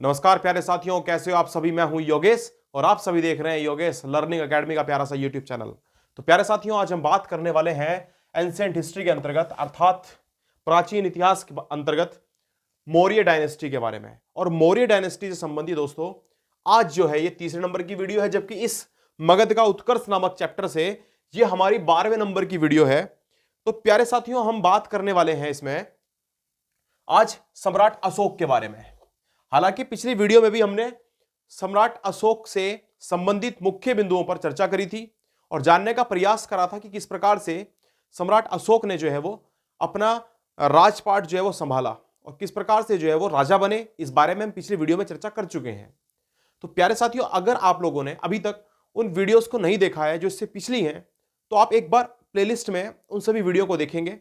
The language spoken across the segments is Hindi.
नमस्कार प्यारे साथियों, कैसे हो आप सभी। मैं हूं योगेश और आप सभी देख रहे हैं योगेश लर्निंग एकेडमी का प्यारा सा यूट्यूब चैनल। तो प्यारे साथियों, आज हम बात करने वाले हैं एंशिएंट हिस्ट्री के अंतर्गत अर्थात प्राचीन इतिहास के अंतर्गत मौर्य डायनेस्टी के बारे में। और मौर्य डायनेस्टी से संबंधित दोस्तों आज जो है ये तीसरे नंबर की वीडियो है, जबकि इस मगध का उत्कर्ष नामक चैप्टर से ये हमारी 12वें नंबर की वीडियो है। तो प्यारे साथियों, हम बात करने वाले हैं इसमें आज सम्राट अशोक के बारे में। हालांकि पिछली वीडियो में भी हमने सम्राट अशोक से संबंधित मुख्य बिंदुओं पर चर्चा करी थी और जानने का प्रयास करा था कि किस प्रकार से सम्राट अशोक ने जो है वो अपना राजपाट जो है वो संभाला और किस प्रकार से जो है वो राजा बने। इस बारे में हम पिछली वीडियो में चर्चा कर चुके हैं। तो प्यारे साथियों, अगर आप लोगों ने अभी तक उन वीडियोस को नहीं देखा है जो इससे पिछली हैं, तो आप एक बार प्लेलिस्ट में उन सभी वीडियो को देखेंगे।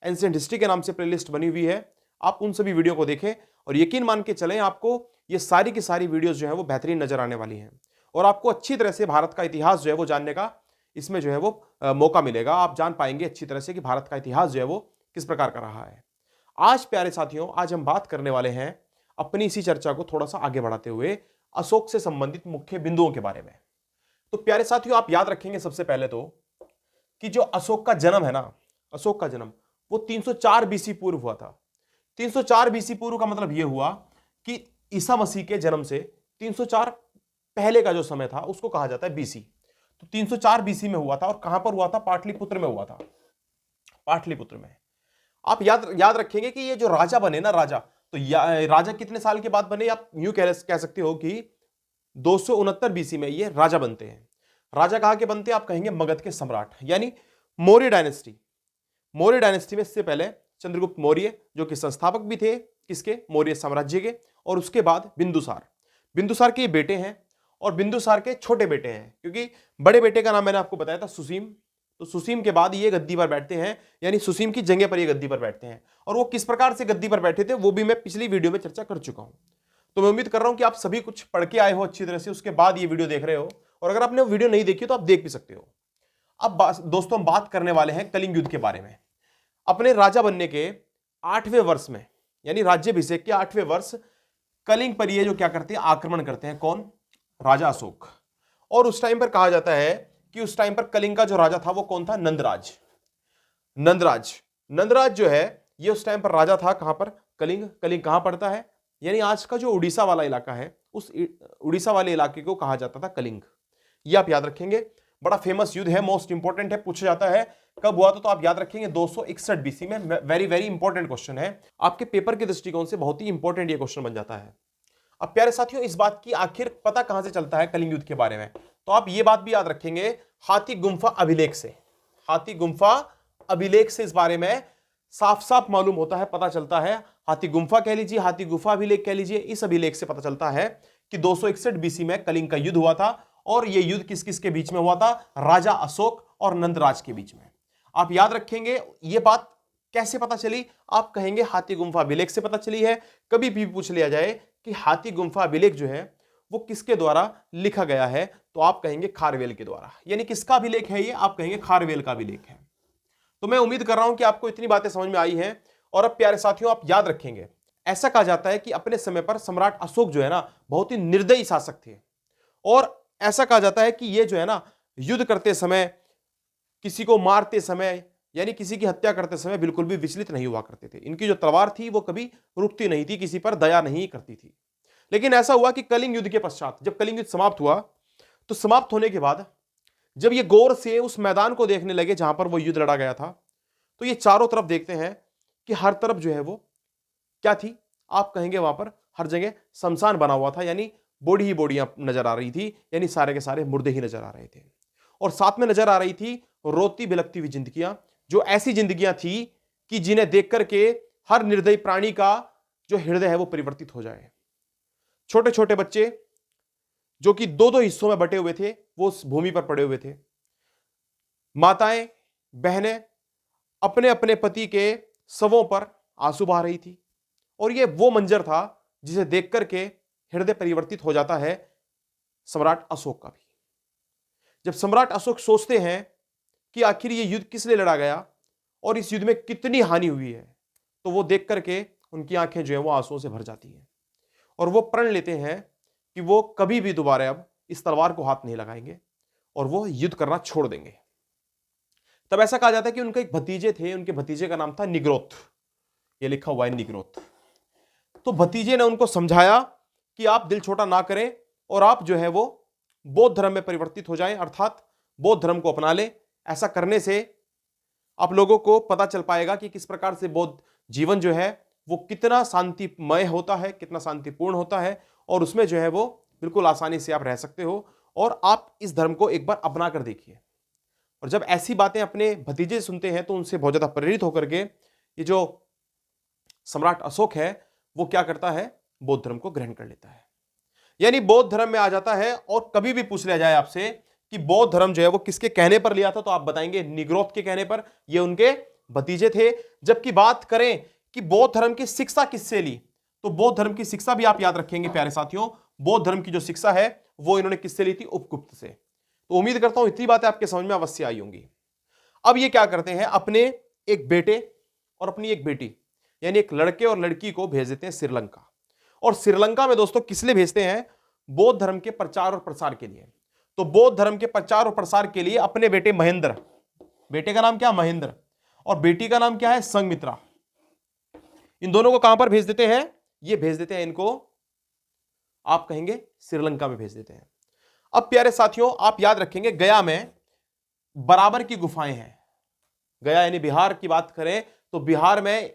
एंशिएंट हिस्ट्री के नाम से प्लेलिस्ट बनी हुई है, आप उन सभी वीडियो को देखें और यकीन मान के चलें, आपको ये सारी की सारी वीडियोस जो है वो बेहतरीन नजर आने वाली हैं और आपको अच्छी तरह से भारत का इतिहास जो है वो जानने का इसमें जो है वो मौका मिलेगा। आप जान पाएंगे अच्छी तरह से कि भारत का इतिहास जो है वो किस प्रकार का रहा है। आज प्यारे साथियों, आज हम बात करने वाले हैं अपनी इसी चर्चा को थोड़ा सा आगे बढ़ाते हुए अशोक से संबंधित मुख्य बिंदुओं के बारे में। तो प्यारे साथियों, आप याद रखेंगे सबसे पहले तो कि जो अशोक का जन्म है ना, अशोक का जन्म वो 304 बीसी पूर्व हुआ था। 304 बीसी पूर्व का मतलब यह हुआ कि ईसा मसीह के जन्म से 304 पहले का जो समय था उसको कहा जाता है बीसी। तो 304 बीसी में हुआ था और कहां पर हुआ था? पाटलिपुत्र में हुआ था, पाटलिपुत्र में। आप याद रखेंगे कि ये जो राजा बने ना, तो राजा कितने साल के बाद बने? आप यूं कह सकते हो कि 269 बीसी में ये राजा बनते हैं। राजा कहां के बनते हैं? आप कहेंगे मगध के सम्राट, यानी मौर्य डायनेस्टी। मौर्य डायनेस्टी में इससे पहले चंद्रगुप्त मौर्य जो कि संस्थापक भी थे किसके? मौर्य साम्राज्य के। और उसके बाद बिंदुसार के बेटे हैं और बिंदुसार के छोटे बेटे हैं, क्योंकि बड़े बेटे का नाम मैंने आपको बताया था सुसीम। तो सुसीम के बाद ये गद्दी पर बैठते हैं, यानी सुसीम की जगह पर ये गद्दी पर बैठते हैं। और वो किस प्रकार से गद्दी पर बैठे थे वो भी मैं पिछली वीडियो में चर्चा कर चुका हूं। तो मैं उम्मीद कर रहा हूं कि आप सभी कुछ पढ़ के आए हो अच्छी तरह से, उसके बाद ये वीडियो देख रहे हो। और अगर आपने वीडियो नहीं देखी तो आप देख भी सकते हो। अब दोस्तों, हम बात करने वाले हैं कलिंग युद्ध के बारे में। अपने राजा बनने के 8वें वर्ष में, यानी राज्याभिषेक के 8वें वर्ष, कलिंग पर ये जो क्या करते हैं, आक्रमण करते हैं। कौन? राजा अशोक। और उस टाइम पर कहा जाता है कि उस टाइम पर कलिंग का जो राजा था वो कौन था? नंदराज। नंदराज जो है ये उस टाइम पर राजा था। कहां पर? कलिंग। कलिंग कहां पड़ता है? यानी आज का जो उड़ीसा वाला इलाका है, उस उड़ीसा वाले इलाके को कहा जाता था कलिंग। ये आप याद रखेंगे। बड़ा फेमस युद्ध है, मोस्ट इंपॉर्टेंट है, पूछा जाता है कब हुआ तो आप याद रखेंगे 261 बीसी में। वेरी वेरी इंपॉर्टेंट क्वेश्चन है, आपके पेपर के दृष्टिकोण से बहुत ही इंपॉर्टेंट ये क्वेश्चन बन जाता है। अब प्यारे साथियों, इस बात की आखिर पता कहां से चलता है कलिंग युद्ध के बारे में? तो आप ये बात भी याद रखेंगे, हाथी गुम्फा अभिलेख से। हाथी गुम्फा अभिलेख से इस बारे में साफ साफ मालूम होता है, पता चलता है। हाथी गुम्फा कह लीजिए, हाथी गुफा अभिलेख कह लीजिए, इस अभिलेख से पता चलता है कि 261 बीसी में कलिंग का युद्ध हुआ था। और यह युद्ध किस किस के बीच में हुआ था? राजा अशोक और नंदराज के बीच में। आप याद रखेंगे यह बात कैसे पता चली? आप कहेंगे हाथी गुम्फा अभिलेख से पता चली है। कभी भी पूछ लिया जाए कि हाथी गुम्फा अभिलेख जो है वो किसके द्वारा लिखा गया है, तो आप कहेंगे खारवेल के द्वारा। यानी किसका अभिलेख है ये? आप कहेंगे खारवेल का अभिलेख है। तो मैं उम्मीद कर रहा हूं कि आपको इतनी बातें समझ में आई हैं। और अब प्यारे साथियों, आप याद रखेंगे, ऐसा कहा जाता है कि अपने समय पर सम्राट अशोक जो है ना बहुत ही निर्दयी शासक थे। और ऐसा कहा जाता है कि ये जो है ना युद्ध करते समय, किसी को मारते समय, यानी किसी की हत्या करते समय बिल्कुल भी विचलित नहीं हुआ करते थे। इनकी जो तलवार थी वो कभी रुकती नहीं थी, किसी पर दया नहीं करती थी। लेकिन ऐसा हुआ कि कलिंग युद्ध के पश्चात, जब कलिंग युद्ध समाप्त हुआ, तो समाप्त होने के बाद जब ये गौर से उस मैदान को देखने लगे जहां पर वो युद्ध लड़ा गया था, तो ये चारों तरफ देखते हैं कि हर तरफ जो है वो क्या थी? आप कहेंगे वहां पर हर जगह शमशान बना हुआ था, यानी बॉडी ही बॉडियां नजर आ रही थी, यानी सारे के सारे मुर्दे ही नजर आ रहे थे। और साथ में नजर आ रही थी रोती बिलखती हुई जिंदगियां, जो ऐसी जिंदगियां थी कि जिन्हें देख करके हर निर्दयी प्राणी का जो हृदय है वो परिवर्तित हो जाए। छोटे छोटे बच्चे जो कि दो दो हिस्सों में बटे हुए थे वो उस भूमि पर पड़े हुए थे। माताएं बहनें अपने अपने पति के शवों पर आंसू बहा रही थी। और ये वो मंजर था जिसे देख करके हृदय परिवर्तित हो जाता है सम्राट अशोक का भी। जब सम्राट अशोक सोचते हैं कि आखिर ये युद्ध किस लिए लड़ा गया और इस युद्ध में कितनी हानि हुई है, तो वो देख करके उनकी आंखें जो है वो आंसुओं से भर जाती हैं। और वो प्रण लेते हैं कि वो कभी भी दोबारा अब इस तलवार को हाथ नहीं लगाएंगे और वो युद्ध करना छोड़ देंगे। तब ऐसा कहा जाता है कि उनके एक भतीजे थे, उनके भतीजे का नाम था निग्रोथ, ये लिखा हुआ है निग्रोथ। तो भतीजे ने उनको समझाया कि आप दिल छोटा ना करें और आप जो है वो बौद्ध धर्म में परिवर्तित हो जाएं, अर्थात बौद्ध धर्म को अपना लें। ऐसा करने से आप लोगों को पता चल पाएगा कि किस प्रकार से बौद्ध जीवन जो है वो कितना शांतिमय होता है, कितना शांतिपूर्ण होता है, और उसमें जो है वो बिल्कुल आसानी से आप रह सकते हो, और आप इस धर्म को एक बार अपना कर देखिए। और जब ऐसी बातें अपने भतीजे सुनते हैं तो उनसे बहुत ज्यादा प्रेरित होकर के ये जो सम्राट अशोक है वो क्या करता है, बौद्ध धर्म को ग्रहण कर लेता है, यानी बौद्ध धर्म में आ जाता है। और कभी भी पूछ लिया जाए आपसे कि बौद्ध धर्म जो है वो किसके कहने पर लिया था, तो आप बताएंगे निग्रोथ के कहने पर, ये उनके भतीजे थे। जबकि बात करें कि बौद्ध धर्म की शिक्षा किससे ली, तो बौद्ध धर्म की शिक्षा भी आप याद रखेंगे प्यारे साथियों, बौद्ध धर्म की जो शिक्षा है वो इन्होंने किससे ली थी, उपगुप्त से। तो उम्मीद करता हूं इतनी बातें आपके समझ में अवश्य आई होंगी। अब ये क्या करते हैं, अपने एक बेटे और अपनी एक बेटी, यानी एक लड़के और लड़की को भेज देते हैं श्रीलंका। और श्रीलंका में दोस्तों किस लिए भेजते हैं, बौद्ध धर्म के प्रचार और प्रसार के लिए। तो बौद्ध धर्म के प्रचार और प्रसार के लिए अपने बेटे महेंद्र, बेटे का नाम क्या, महेंद्र, और बेटी का नाम क्या है, संघमित्रा, इन दोनों को कहां पर भेज देते हैं, ये भेज देते हैं इनको, आप कहेंगे श्रीलंका में भेज देते हैं। अब प्यारे साथियों आप याद रखेंगे, गया में बराबर की गुफाएं हैं, गया यानी बिहार की बात करें तो बिहार में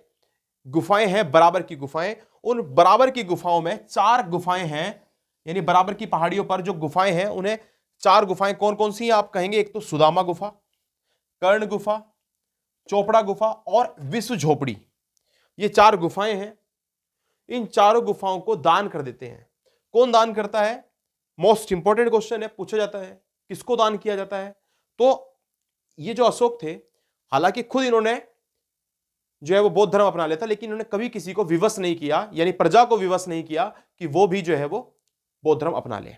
गुफाएं हैं, बराबर की गुफाएं। उन बराबर की गुफाओं में 4 गुफाएं हैं, यानी बराबर की पहाड़ियों पर जो गुफाएं हैं उन्हें 4 गुफाएं कौन कौन सी हैं, आप कहेंगे एक तो सुदामा गुफा, कर्ण गुफा, चोपड़ा गुफा और विश्व झोपड़ी, ये 4 गुफाएं हैं। इन चारों गुफाओं को दान कर देते हैं। कौन दान करता है, मोस्ट इंपॉर्टेंट क्वेश्चन है, पूछा जाता है किसको दान किया जाता है। तो ये जो अशोक थे, हालांकि खुद इन्होंने जो है वो बौद्ध धर्म अपना लेता, लेकिन इन्होंने कभी किसी को विवश नहीं किया, यानी प्रजा को विवश नहीं किया कि वो भी जो है वो बौद्ध धर्म अपना ले।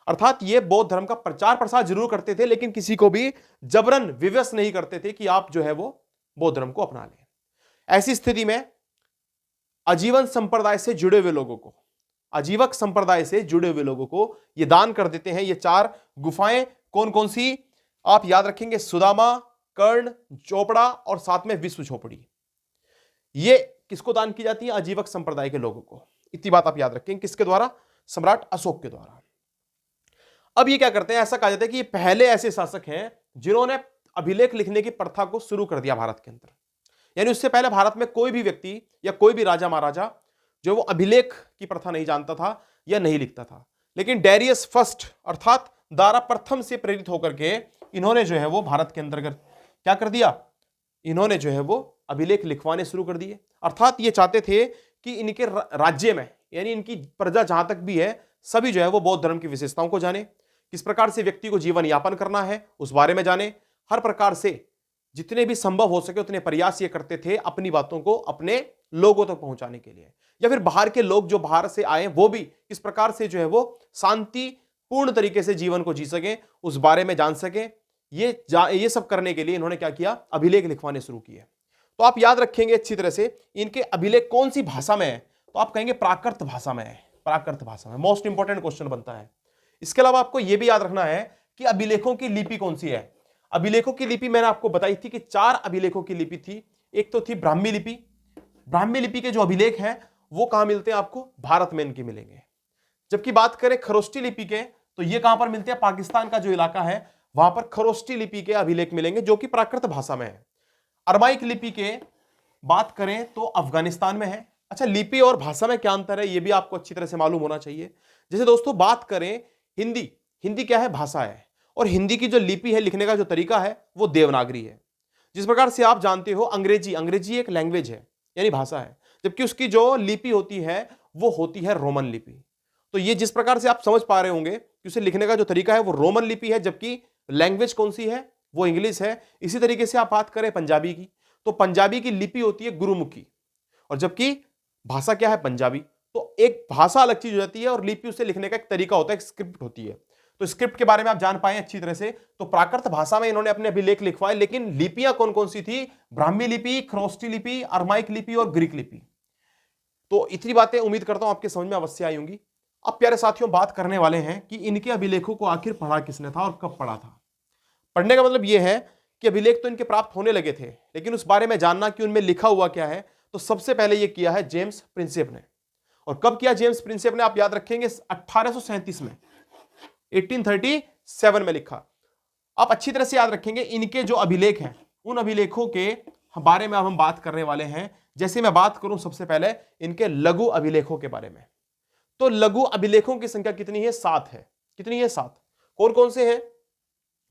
अर्थात ये बौद्ध धर्म का प्रचार प्रसार जरूर करते थे, लेकिन किसी को भी जबरन विवश नहीं करते थे कि आप जो है वो बौद्ध धर्म को अपना लें। ऐसी स्थिति में आजीवन संप्रदाय से जुड़े हुए लोगों को, आजीवक संप्रदाय से जुड़े हुए लोगों को ये दान कर देते हैं। ये 4 गुफाएं कौन कौन सी, आप याद रखेंगे, सुदामा, कर्ण, चोपड़ा और साथ में विश्व झोपड़ी। ये किसको दान की जाती है, आजीवक संप्रदाय के लोगों को। इतनी बात आप याद रखेंगे, किसके द्वारा, सम्राट अशोक के द्वारा। अब ये क्या करते हैं, ऐसा कहा जाता है कि ये पहले ऐसे शासक हैं जिन्होंने अभिलेख लिखने की प्रथा को शुरू कर दिया भारत के अंदर। यानी उससे पहले भारत में कोई भी व्यक्ति या कोई भी राजा महाराजा जो वो अभिलेख की प्रथा नहीं जानता था या नहीं लिखता था, लेकिन डेरियस फर्स्ट अर्थात दारा प्रथम से प्रेरित होकर के इन्होंने जो है वो भारत के अंतर्गत क्या कर दिया, इन्होंने जो है वो अभिलेख लिखवाने शुरू कर दिए। अर्थात ये चाहते थे कि इनके राज्य में, यानी इनकी प्रजा जहां तक भी है, सभी जो है वो बौद्ध धर्म की विशेषताओं को जाने, किस प्रकार से व्यक्ति को जीवन यापन करना है उस बारे में जाने। हर प्रकार से जितने भी संभव हो सके उतने प्रयास ये करते थे अपनी बातों को अपने लोगों तक पहुंचाने के लिए, या फिर बाहर के लोग जो बाहर से आए वो भी किस प्रकार से जो है वो शांतिपूर्ण तरीके से जीवन को जी सके, उस बारे में जान सके। ये सब करने के लिए इन्होंने क्या किया, अभिलेख लिखवाने शुरू किए। तो आप याद रखेंगे अच्छी तरह से, इनके अभिलेख कौन सी भाषा में है, तो आप कहेंगे प्राकृत भाषा में है, प्राकृत भाषा में। मोस्ट इंपॉर्टेंट क्वेश्चन बनता है। इसके अलावा आपको यह भी याद रखना है कि अभिलेखों की लिपि कौन सी है। अभिलेखों की लिपि मैंने आपको बताई थी कि 4 अभिलेखों की लिपि थी। एक तो थी ब्राह्मी लिपि। ब्राह्मी लिपि के जो अभिलेख हैं वो कहां मिलते हैं आपको, भारत में इनके मिलेंगे। जबकि बात करें खरोष्टी लिपि के, तो ये कहां पर मिलते हैं, पाकिस्तान का जो इलाका है वहां पर खरोष्टी लिपि के अभिलेख मिलेंगे जो कि प्राकृत भाषा में है। अरमाइक लिपि के बात करें तो अफगानिस्तान में है। अच्छा, लिपि और भाषा में क्या अंतर है ये भी आपको अच्छी तरह से मालूम होना चाहिए। जैसे दोस्तों बात करें हिंदी, हिंदी क्या है, भाषा है, और हिंदी की जो लिपि है, लिखने का जो तरीका है वो देवनागरी है। जिस प्रकार से आप जानते हो अंग्रेजी, अंग्रेजी एक लैंग्वेज है यानी भाषा है, जबकि उसकी जो लिपि होती है वो होती है रोमन लिपि। तो ये जिस प्रकार से आप समझ पा रहे होंगे कि उसे लिखने का जो तरीका है वो रोमन लिपि है, जबकि लैंग्वेज कौन सी है, वो इंग्लिश है। इसी तरीके से आप बात करें पंजाबी की, तो पंजाबी की लिपि होती है गुरुमुखी, और जबकि भाषा क्या है, पंजाबी। तो एक भाषा अलग चीज हो जाती है और लिपि उसे लिखने का एक तरीका होता है, एक स्क्रिप्ट होती है। तो स्क्रिप्ट के बारे में आप जान पाए अच्छी तरह से। तो प्राकृत भाषा में इन्होंने अपने अभिलेख लिखवाए, लेकिन लिपियां कौन कौन सी थी, ब्राह्मी लिपि, खरोष्टी लिपि, अरमाइक लिपि और ग्रीक लिपि। तो इतनी बातें उम्मीद करता हूं आपके समझ में अवश्य आई होंगी। अब प्यारे साथियों बात करने वाले हैं कि इनके अभिलेखों को आखिर पढ़ा किसने था और कब पढ़ा था। पढ़ने का मतलब यह है कि अभिलेख तो इनके प्राप्त होने लगे थे, लेकिन उस बारे में जानना कि उनमें लिखा हुआ क्या है, तो सबसे पहले यह किया है जेम्स प्रिंसेप ने। और कब किया जेम्स प्रिंसेप ने, आप याद रखेंगे 1837 में, 1837 में लिखा। आप अच्छी तरह से याद रखेंगे इनके जो अभिलेख हैं, उन अभिलेखों के बारे में अब हम बात करने वाले हैं। जैसे मैं बात करूं सबसे पहले इनके लघु अभिलेखों के बारे में, तो लघु अभिलेखों की संख्या कितनी है, 7 है। कितनी है, 7। कौन कौन से हैं?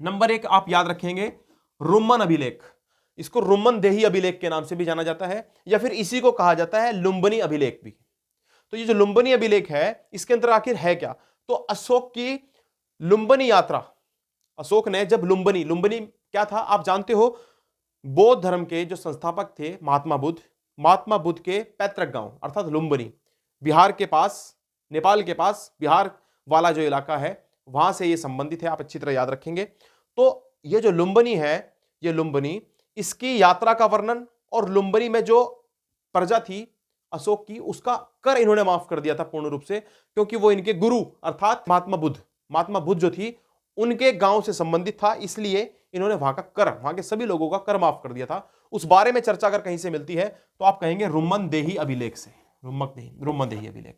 नंबर 1 आप याद रखेंगे रुम्मन अभिलेख, इसको रुम्मन देही अभिलेख के नाम से भी जाना जाता है, या फिर इसी को कहा जाता है लुम्बनी अभिलेख भी। तो ये जो लुम्बनी अभिलेख है, इसके अंदर आखिर है क्या, तो अशोक की लुम्बनी यात्रा, अशोक ने जब लुम्बनी क्या था आप जानते हो, बौद्ध धर्म के जो संस्थापक थे महात्मा बुद्ध के पैतृक गांव अर्थात लुम्बनी, बिहार के पास, नेपाल के पास बिहार वाला जो इलाका है वहां से ये संबंधित है, आप अच्छी तरह याद रखेंगे। तो ये जो लुम्बनी है, ये लुम्बनी, इसकी यात्रा का वर्णन और लुम्बनी में जो प्रजा थी अशोक की, उसका कर इन्होंने माफ कर दिया था पूर्ण रूप से, क्योंकि वो इनके गुरु अर्थात महात्मा बुद्ध जो थी उनके गांव से संबंधित था, इसलिए इन्होंने वहां का कर, वहां के सभी लोगों का कर माफ कर दिया था। उस बारे में चर्चा अगर कहीं से मिलती है तो आप कहेंगे रुम्मन देही अभिलेख से, रुम्मन देही अभिलेख।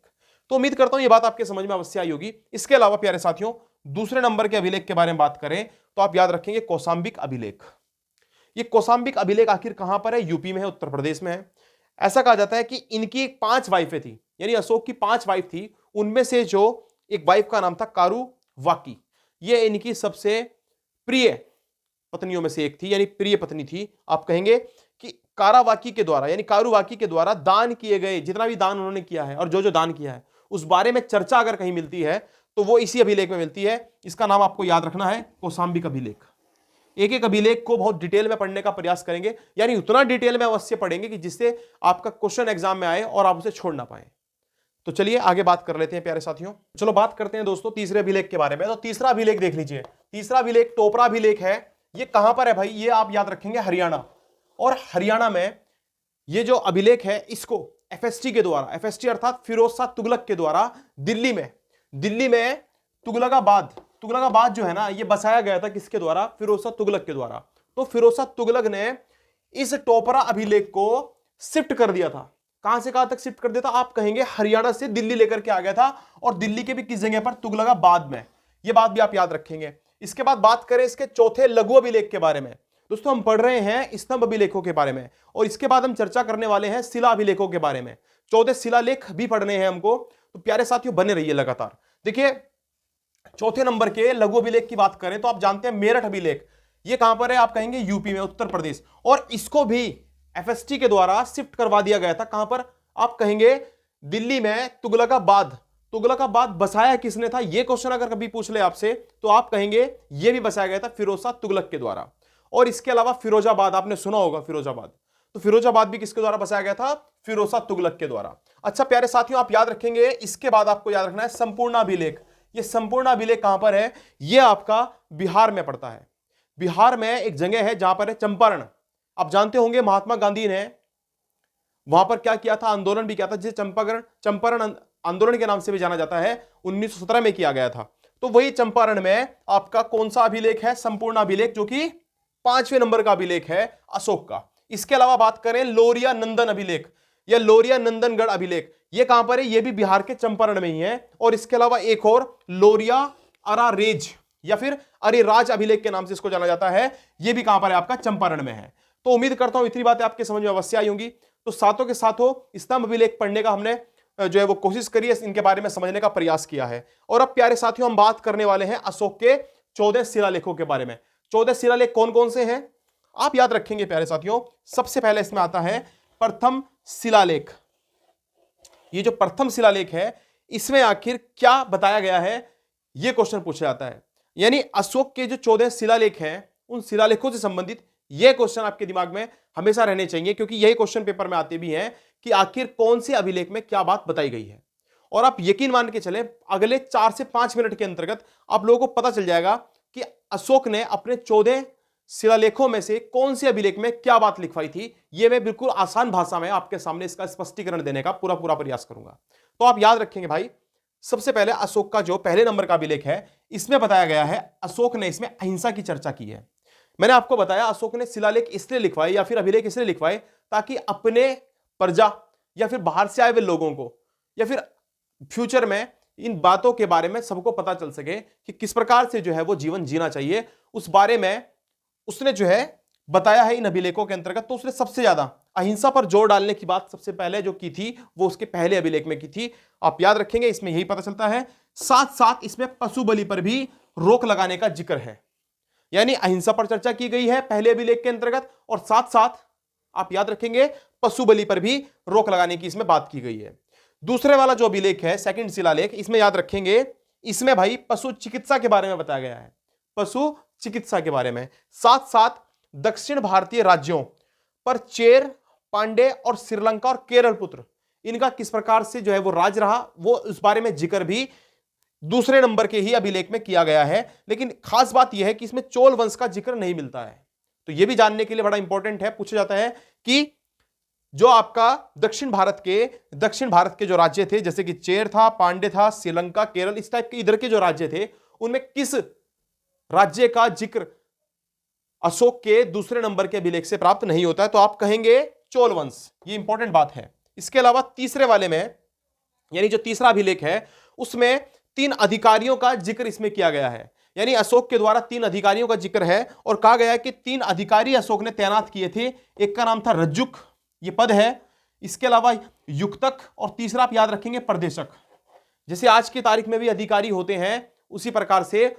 तो उम्मीद करता हूं ये बात आपके समझ में अवश्य आई होगी। इसके अलावा प्यारे साथियों दूसरे नंबर के अभिलेख के बारे में बात करें तो आप याद रखेंगे कौशांबिक अभिलेख। ये कौशांबिक अभिलेख आखिर कहां पर है, यूपी में है, उत्तर प्रदेश में है। ऐसा कहा जाता है कि इनकी 5 वाइफें थी, यानी अशोक की 5 वाइफ थी, उनमें से जो एक वाइफ का नाम था कारुवाकी, ये इनकी सबसे प्रिय पत्नियों में से एक थी, यानी प्रिय पत्नी थी। आप कहेंगे कि कारावाकी के द्वारा, यानी कारुवाकी के द्वारा दान किए गए, जितना भी दान उन्होंने किया है और जो दान किया है उस बारे में चर्चा अगर कहीं मिलती है तो वो इसी अभिलेख में मिलती है। इसका नाम आपको याद रखना है कौशांबिक अभिलेख। एक एक अभिलेख को बहुत डिटेल में पढ़ने का प्रयास करेंगे, यानी उतना डिटेल में अवश्य पढ़ेंगे कि जिससे आपका क्वेश्चन एग्जाम में आए और आप उसे छोड़ ना पाए। तो चलिए आगे बात कर लेते हैं प्यारे साथियों। चलो बात करते हैं दोस्तों तीसरे अभिलेख के बारे में। तो तीसरा अभिलेख देख लीजिए, तीसरा अभिलेख टोपरा अभिलेख है। ये कहां पर है भाई, ये आप याद रखेंगे हरियाणा। और हरियाणा में ये जो अभिलेख है इसको एफएसटी के द्वारा, एफएसटी अर्थात फिरोज शाह तुगलक के द्वारा दिल्ली में तुगलकाबाद जो है ना, ये बसाया गया था किसके द्वारा, फिरोज शाह तुगलक के द्वारा। तो फिरोज शाह तुगलक ने इस टोपरा अभिलेख को शिफ्ट कर दिया था। कहां से कहां तक शिफ्ट कर दिया था, आप कहेंगे हरियाणा से दिल्ली लेकर के आ गया था, और दिल्ली के भी किस जगह पर, तुगलकाबाद में। यह बात भी आप याद रखेंगे। इसके बाद बात करें इसके चौथे लघु अभिलेख के बारे में। दोस्तों हम पढ़ रहे हैं स्तंभ अभिलेखों के बारे में, और इसके बाद हम चर्चा करने वाले हैं शिला अभिलेखों के बारे में। 14 शिलालेख भी पढ़ने हैं हमको, तो प्यारे साथियों बने रहिए लगातार। देखिए चौथे नंबर के लघु अभिलेख की बात करें तो आप जानते हैं मेरठ अभिलेख, ये कहां पर है, आप कहेंगे यूपी में, उत्तर प्रदेश। और इसको भी एफएसटी के द्वारा शिफ्ट करवा दिया गया था, कहां पर, आप कहेंगे दिल्ली में, तुगलकाबाद बसाया किसने था, यह क्वेश्चन अगर कभी पूछ ले आपसे तो आप कहेंगे यह भी बसाया गया था फिरोज शाह तुगलक के द्वारा। और इसके अलावा फिरोजाबाद, आपने सुना होगा फिरोजाबाद, तो फिरोजाबाद भी किसके द्वारा बसाया गया था, फिरोज शाह तुगलक के द्वारा। अच्छा प्यारे साथियों आप याद रखेंगे, इसके बाद आपको याद रखना है संपूर्ण अभिलेख। ये संपूर्ण अभिलेख कहां पर है, यह आपका बिहार में पड़ता है। बिहार में एक जगह है जहां पर है चंपारण। आप जानते होंगे महात्मा गांधी ने वहां पर क्या किया था, आंदोलन भी किया था, जिसे चंपारण आंदोलन के नाम से भी जाना जाता है, 1917 में किया गया था। तो वही चंपारण में आपका कौन सा अभिलेख है, संपूर्ण अभिलेख, जो कि 5वें नंबर का अभिलेख है अशोक का। इसके अलावा बात करें लोरिया नंदन अभिलेख या लोरिया नंदनगढ़ अभिलेख, ये कहां पर है, ये भी बिहार के चंपारण में ही है। और इसके अलावा एक और लोरिया अरारेज या फिर अरेराज अभिलेख के नाम से इसको जाना जाता है, ये भी कहां पर है, आपका चंपारण में है। तो उम्मीद करता हूं इतनी बातें आपके समझ में अवश्य आई होंगी। तो साथों के साथों स्तंभ अभिलेख पढ़ने का हमने जो है वो कोशिश करी है, इनके बारे में समझने का प्रयास किया है। और अब प्यारे साथियों हम बात करने वाले हैं अशोक के 14 शिलालेखों के बारे में। 14 शिलालेख कौन कौन से हैं, आप याद रखेंगे प्यारे साथियों। सबसे पहले इसमें आता है प्रथम शिलालेख। ये जो प्रथम शिलालेख है इसमें आखिर क्या बताया गया है, यह क्वेश्चन पूछा जाता है। यानी अशोक के जो 14 शिलालेख हैं उन शिलालेखों से संबंधित यह क्वेश्चन आपके दिमाग में हमेशा रहने चाहिए, क्योंकि यही क्वेश्चन पेपर में आते भी हैं कि आखिर कौन से अभिलेख में क्या बात बताई गई है। और आप यकीन मान के चले अगले 4 से 5 मिनट के अंतर्गत आप लोगों को पता चल जाएगा कि अशोक ने अपने 14 शिलालेखों में से कौन से अभिलेख में क्या बात लिखवाई थी, यह मैं बिल्कुल आसान भाषा में आपके सामने इसका स्पष्टीकरण देने का पूरा पूरा प्रयास करूंगा। तो आप याद रखेंगे भाई, सबसे पहले अशोक का जो पहले नंबर का अभिलेख है, इसमें बताया गया है अशोक ने इसमें अहिंसा की चर्चा की है। मैंने आपको बताया अशोक ने शिलालेख इसलिए लिखवाए या फिर अभिलेख इसलिए लिखवाए ताकि अपने प्रजा या फिर बाहर से आए हुए लोगों को या फिर फ्यूचर में इन बातों के बारे में सबको पता चल सके कि किस प्रकार से जो है वो जीवन जीना चाहिए, उस बारे में उसने जो है बताया है इन अभिलेखों के अंतर्गत। तो उसने सबसे ज्यादा अहिंसा पर जोर डालने की बात सबसे पहले जो की थी वो उसके पहले अभिलेख में की थी। आप याद रखेंगे, इसमें यही पता चलता है। साथ साथ इसमें पशु बलि पर भी रोक लगाने का जिक्र है, यानी अहिंसा पर चर्चा की गई है पहले अभिलेख के अंतर्गत, और साथ साथ आप याद रखेंगे पशु बलि पर भी रोक लगाने की इसमें बात की गई है। दूसरे वाला जो अभिलेख है, सेकंड शिलालेख, इसमें याद रखेंगे इसमें भाई पशु चिकित्सा के बारे में बताया गया है, पशु चिकित्सा के बारे में। साथ साथ दक्षिण भारतीय राज्यों पर चेर, पांडे और श्रीलंका और केरल पुत्र, इनका किस प्रकार से जो है वो राज रहा, वो उस बारे में जिक्र भी दूसरे नंबर के ही अभिलेख में किया गया है। लेकिन खास बात यह है कि इसमें चोल वंश का जिक्र नहीं मिलता है। तो यह भी जानने के लिए बड़ा इंपॉर्टेंट है, पूछा जाता है कि जो आपका दक्षिण भारत के जो राज्य थे, जैसे कि चेर था, पांडे था, श्रीलंका, केरल, इस टाइप के इधर के जो राज्य थे, उनमें किस राज्य का जिक्र अशोक के दूसरे नंबर के अभिलेख से प्राप्त नहीं होता है? तो आप कहेंगे चोल वंश। ये इंपॉर्टेंट बात है। इसके अलावा तीसरे वाले में, यानी जो तीसरा अभिलेख है, उसमें 3 अधिकारियों का जिक्र इसमें किया गया है, यानी अशोक के द्वारा 3 अधिकारियों का जिक्र है और कहा गया है कि 3 अधिकारी अशोक ने तैनात किए थे। एक का नाम था रज्जुक, ये पद है। इसके अलावा युक्तक, और तीसरा आप याद रखेंगे प्रदेशक। जैसे आज की तारीख में भी अधिकारी होते हैं, उसी प्रकार से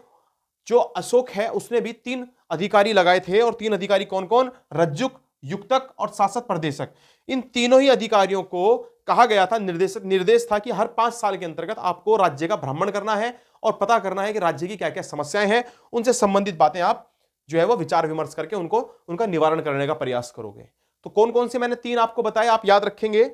जो अशोक है उसने भी 3 अधिकारी लगाए थे। और 3 अधिकारी कौन कौन? रज्जुक, युक्तक और शासक प्रदेशक। इन तीनों ही अधिकारियों को कहा गया था, निर्देश था कि हर 5 साल के अंतर्गत आपको राज्य का भ्रमण करना है और पता करना है कि राज्य की क्या क्या समस्याएं हैं, उनसे संबंधित बातें आप जो है वो विचार विमर्श करके उनका निवारण करने का प्रयास करोगे। तो कौन कौन से मैंने 3 आपको बताया, आप याद रखेंगे।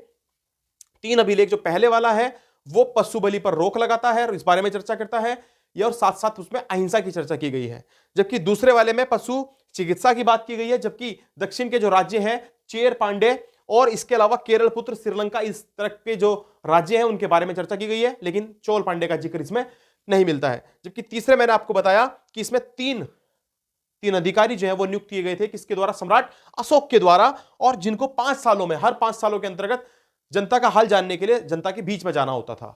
3 अभिलेख, जो पहले वाला है वो पशु बलि पर रोक लगाता है और इस बारे में चर्चा करता है ये, और साथ साथ उसमें अहिंसा की चर्चा की गई है। जबकि दूसरे वाले में पशु चिकित्सा की बात की गई है। जबकि दक्षिण के जो राज्य हैं, चेर, पांडे और इसके अलावा केरल पुत्र, श्रीलंका, इस तरह के जो राज्य हैं उनके बारे में चर्चा की गई है, लेकिन चोल पांडे का जिक्र इसमें नहीं मिलता है। जबकि तीसरे मैंने आपको बताया कि इसमें तीन अधिकारी जो है वो नियुक्त किए गए थे, किसके द्वारा? सम्राट अशोक के द्वारा, और जिनको 5 सालों में, हर 5 सालों के अंतर्गत जनता का हाल जानने के लिए जनता के बीच में जाना होता था।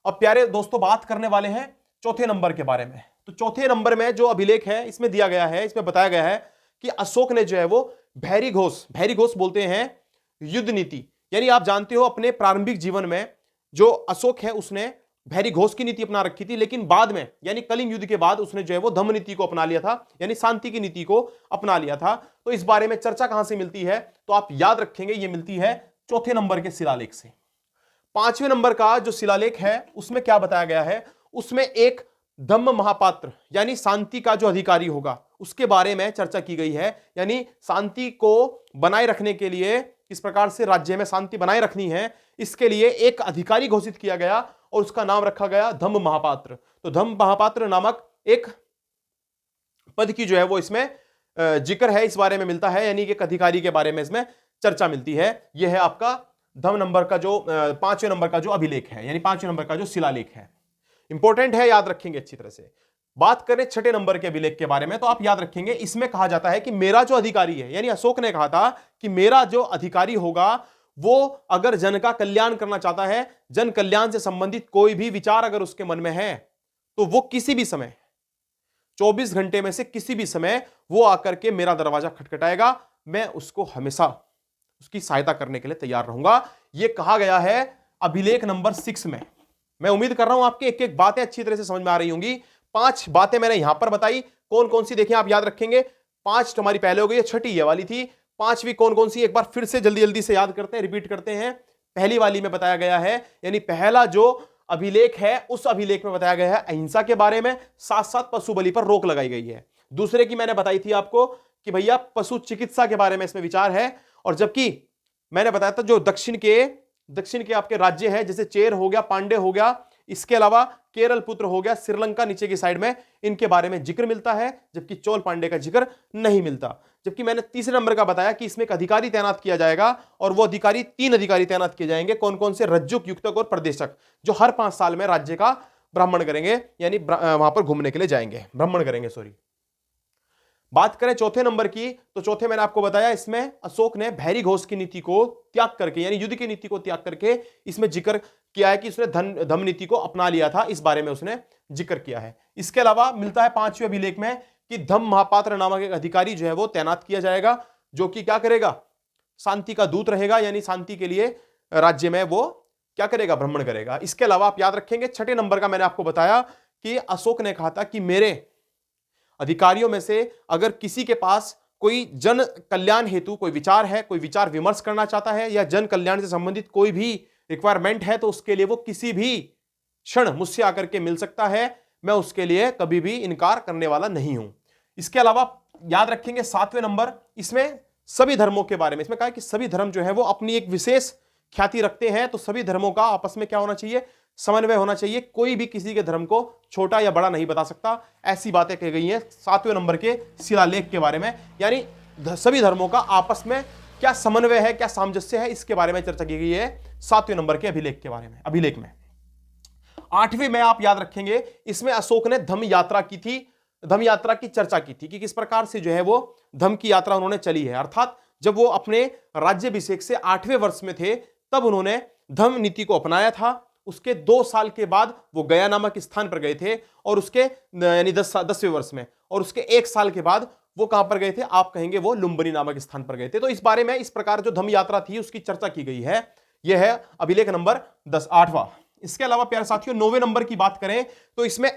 अब प्यारे दोस्तों, बात करने वाले हैं चौथे नंबर के बारे में। तो चौथे नंबर में जो अभिलेख है इसमें दिया गया है, इसमें बताया गया है कि अशोक ने जो है वो भैरी घोष बोलते हैं युद्ध नीति, यानी आप जानते हो अपने प्रारंभिक जीवन में जो अशोक है उसने भैरी घोष की नीति अपना रखी थी, लेकिन बाद में यानी कलिंग युद्ध के बाद उसने जो है वो धम्म नीति को अपना लिया था, यानी शांति की नीति को अपना लिया था। तो इस बारे में चर्चा कहां से मिलती है? तो आप याद रखेंगे ये मिलती है चौथे नंबर के शिलालेख से। 5वें नंबर का जो शिलालेख है उसमें क्या बताया गया है? उसमें एक धम्म महापात्र यानी शांति का जो अधिकारी होगा उसके बारे में चर्चा की गई है, यानी शांति को बनाए रखने के लिए किस प्रकार से राज्य में शांति बनाए रखनी है, इसके लिए एक अधिकारी घोषित किया गया और उसका नाम रखा गया धम्म महापात्र। तो धम्म महापात्र नामक एक पद की जो है वो इसमें जिक्र है, इस बारे में मिलता है, यानी कि एक अधिकारी के बारे में इसमें चर्चा मिलती है। यह है आपका धम्म नंबर का जो 5वें नंबर का जो अभिलेख है, यानी 5वें नंबर का जो शिलालेख है। इंपॉर्टेंट है, याद रखेंगे अच्छी तरह से। बात करें 6ठे नंबर के अभिलेख के बारे में, तो आप याद रखेंगे इसमें कहा जाता है कि मेरा जो अधिकारी है, यानी अशोक ने कहा था कि मेरा जो अधिकारी होगा वो अगर जन का कल्याण करना चाहता है, जन कल्याण से संबंधित कोई भी विचार अगर उसके मन में है, तो वो किसी भी समय 24 घंटे में से किसी भी समय वो आकर के मेरा दरवाजा खटखटाएगा, मैं उसको हमेशा उसकी सहायता करने के लिए तैयार रहूंगा। यह कहा गया है अभिलेख नंबर 6 में। मैं उम्मीद कर रहा हूं आपके एक एक बातें अच्छी तरह से समझ में आ रही होंगी। 5 बातें मैंने यहां पर बताई, कौन कौन सी देखें आप याद रखेंगे। 5 हमारी पहले हो गई, 6ठी ये वाली थी। 5वीं कौन कौन सी, एक बार फिर से जल्दी जल्दी से याद करते हैं, रिपीट करते हैं। पहली वाली में बताया गया है, यानी पहला जो अभिलेख है उस अभिलेख में बताया गया है अहिंसा के बारे में, साथ साथ पशु बलि पर रोक लगाई गई है। दूसरे की मैंने बताई थी आपको कि भैया पशु चिकित्सा के बारे में इसमें विचार है, और जबकि मैंने बताया था जो दक्षिण के आपके राज्य हैं, जैसे चेर हो गया, पांडे हो गया, इसके अलावा केरल पुत्र हो गया, श्रीलंका नीचे की साइड में, इनके बारे में जिक्र मिलता है, जबकि चोल पांडे का जिक्र नहीं मिलता। जबकि मैंने तीसरे नंबर का बताया कि इसमें एक अधिकारी तैनात किया जाएगा और वो अधिकारी 3 अधिकारी तैनात किए जाएंगे। कौन कौन से? रज्जुक, युक्तक और प्रदेशक, जो हर 5 साल में राज्य का भ्रमण करेंगे, यानी वहां पर घूमने के लिए जाएंगे, भ्रमण करेंगे, सॉरी। बात करें चौथे नंबर की, तो चौथे मैंने आपको बताया इसमें अशोक ने भैरी घोष की नीति को त्याग करके, यानी युद्ध की नीति को त्याग करके इसमें जिक्र किया है कि उसने धम्म नीति को अपना लिया था, इस बारे में उसने जिक्र किया है। इसके अलावा मिलता है 5वें अभिलेख में कि धम्म महापात्र नामक एक अधिकारी जो है वो तैनात किया जाएगा, जो कि क्या करेगा? शांति का दूत रहेगा, यानी शांति के लिए राज्य में वो क्या करेगा? भ्रमण करेगा। इसके अलावा आप याद रखेंगे 6ठे नंबर का मैंने आपको बताया कि अशोक ने कहा था कि मेरे अधिकारियों में से अगर किसी के पास कोई जन कल्याण हेतु कोई विचार है, कोई विचार विमर्श करना चाहता है, या जन कल्याण से संबंधित कोई भी रिक्वायरमेंट है, तो उसके लिए वो किसी भी क्षण मुझसे आकर के मिल सकता है, मैं उसके लिए कभी भी इनकार करने वाला नहीं हूं। इसके अलावा याद रखेंगे 7वें नंबर, इसमें सभी धर्मों के बारे में इसमें कहा कि सभी धर्म जो है वो अपनी एक विशेष ख्याति रखते हैं, तो सभी धर्मों का आपस में क्या होना चाहिए? समन्वय होना चाहिए। कोई भी किसी के धर्म को छोटा या बड़ा नहीं बता सकता, ऐसी बातें कही गई हैं 7वें नंबर के शिलालेख के बारे में, यानी सभी धर्मों का आपस में क्या समन्वय है, क्या सामंजस्य है, इसके बारे में चर्चा की गई है 7वें नंबर के अभिलेख में। 8वें में आप याद रखेंगे, इसमें अशोक ने धम्म यात्रा की थी, धम्म यात्रा की चर्चा की थी कि किस प्रकार से जो है वो धम्म की यात्रा उन्होंने चली है। अर्थात जब वो अपने राज्याभिषेक से 8वें वर्ष में थे, तब उन्होंने धम्म नीति को अपनाया था। उसके 2 साल के बाद वो गया नामक स्थान पर गए थे, और उसके यानी 10वें वर्ष में, और उसके 1 साल के बाद वो कहां पर गए थे? आप कहेंगे वो लुम्बिनी नामक स्थान पर गए थे। तो इस बारे में इस प्रकार जो धम्म यात्रा थी उसकी चर्चा की गई है। यह है अभिलेख नंबर 8वां। इसके अलावा प्यारे साथियों 9वें नंबर की बात करें तो इसमें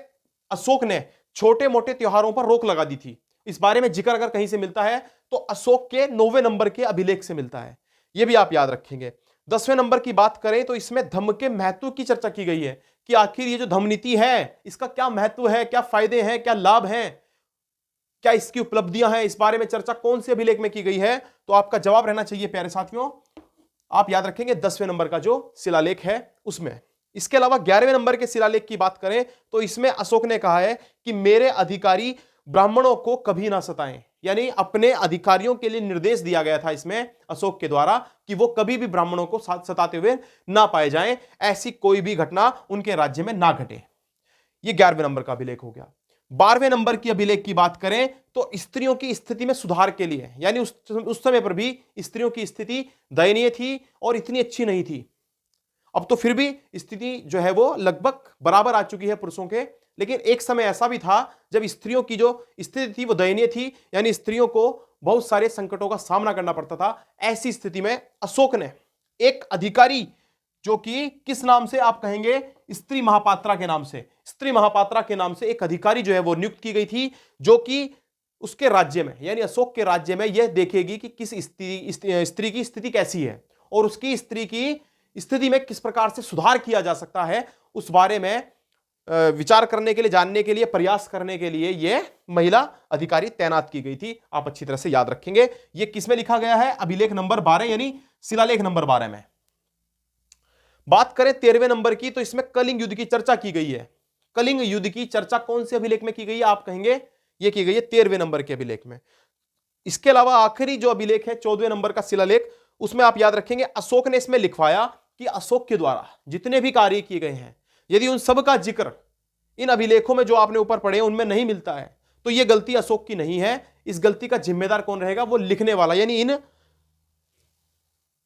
अशोक ने छोटे मोटे त्योहारों पर रोक लगा दी थी। इस बारे में जिक्र अगर कहीं से मिलता है तो अशोक के 9वें नंबर के अभिलेख से मिलता है, यह भी आप याद रखेंगे। 10वें नंबर की बात करें तो इसमें धम्म के महत्व की चर्चा की गई है कि आखिर ये जो धम्म नीति है इसका क्या महत्व है, क्या फायदे हैं, क्या लाभ हैं, क्या इसकी उपलब्धियां हैं, इस बारे में चर्चा कौन से अभिलेख में की गई है? तो आपका जवाब रहना चाहिए प्यारे साथियों, आप याद रखेंगे 10वें नंबर का जो शिलालेख है उसमें। इसके अलावा 11वें नंबर के शिलालेख की बात करें तो इसमें अशोक ने कहा है कि मेरे अधिकारी ब्राह्मणों को कभी ना सताएं, यानी अपने अधिकारियों के लिए निर्देश दिया गया था इसमें अशोक के द्वारा कि वो कभी भी ब्राह्मणों को सताते हुए ना पाए जाएं, ऐसी कोई भी घटना उनके राज्य में ना घटे। ये 11वें नंबर का अभिलेख हो गया। 12वें नंबर की अभिलेख की बात करें तो स्त्रियों की स्थिति में सुधार के लिए, यानी उस समय पर भी स्त्रियों की स्थिति दयनीय थी और इतनी अच्छी नहीं थी। अब तो फिर भी स्थिति जो है वो लगभग बराबर आ चुकी है पुरुषों के, लेकिन एक समय ऐसा भी था जब स्त्रियों की जो स्थिति थी वो दयनीय थी, यानी स्त्रियों को बहुत सारे संकटों का सामना करना पड़ता था। ऐसी स्थिति में अशोक ने एक अधिकारी, जो कि किस नाम से आप कहेंगे? स्त्री महापात्रा के नाम से, स्त्री महापात्रा के नाम से एक अधिकारी जो है वो नियुक्त की गई थी, जो कि उसके राज्य में यानी अशोक के राज्य में यह देखेगी कि किस स्त्री की स्थिति कैसी है और उसकी स्त्री की स्थिति में किस प्रकार से सुधार किया जा सकता है, उस बारे में विचार करने के लिए, जानने के लिए, प्रयास करने के लिए यह महिला अधिकारी तैनात की गई थी। आप अच्छी तरह से याद रखेंगे। यह किसमें लिखा गया है? अभिलेख नंबर 12 यानी शिलालेख नंबर 12 में। बात करें 13वें नंबर की तो इसमें कलिंग युद्ध की चर्चा की गई है। कलिंग युद्ध की चर्चा कौन से अभिलेख में की गई है? आप कहेंगे यह की गई है 13वें नंबर के अभिलेख में। इसके अलावा आखिरी जो अभिलेख है 14वें नंबर का शिलालेख, उसमें आप याद रखेंगे अशोक ने इसमें लिखवाया कि अशोक के द्वारा जितने भी कार्य किए गए हैं, यदि उन सब का जिक्र इन अभिलेखों में जो आपने ऊपर पढ़े उनमें नहीं मिलता है तो यह गलती अशोक की नहीं है। इस गलती का जिम्मेदार कौन रहेगा? वो लिखने वाला, यानी इन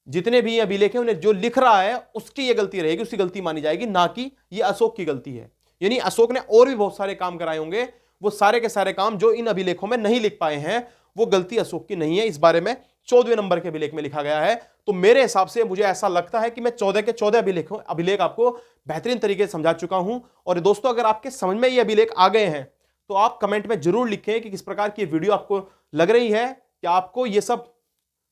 जितने भी अभिलेख हैं उन्हें जो लिख रहा है उसकी यह गलती रहेगी, उसकी गलती मानी जाएगी, ना कि यह अशोक की गलती है। यानी अशोक ने और भी बहुत सारे काम कराए होंगे, वो सारे के सारे काम जो इन अभिलेखों में नहीं लिख पाए हैं वो गलती अशोक की नहीं है। इस बारे में 14वें नंबर के अभिलेख में लिखा गया है। तो मेरे हिसाब से मुझे ऐसा लगता है कि मैं 14 के 14 अभिलेख आपको बेहतरीन तरीके से समझा चुका हूं। और दोस्तों, अगर आपके समझ में ये अभिलेख आ गए हैं तो आप कमेंट में जरूर लिखें कि किस प्रकार की वीडियो आपको लग रही है, क्या आपको ये सब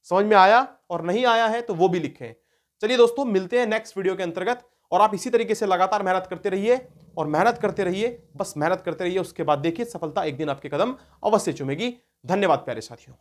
समझ में आया, और नहीं आया है तो वो भी लिखें। चलिए दोस्तों, मिलते हैं नेक्स्ट वीडियो के अंतर्गत, और आप इसी तरीके से लगातार मेहनत करते रहिए और मेहनत करते रहिए, बस मेहनत करते रहिए। उसके बाद देखिए सफलता एक दिन आपके कदम अवश्य चूमेगी। धन्यवाद प्यारे साथियों।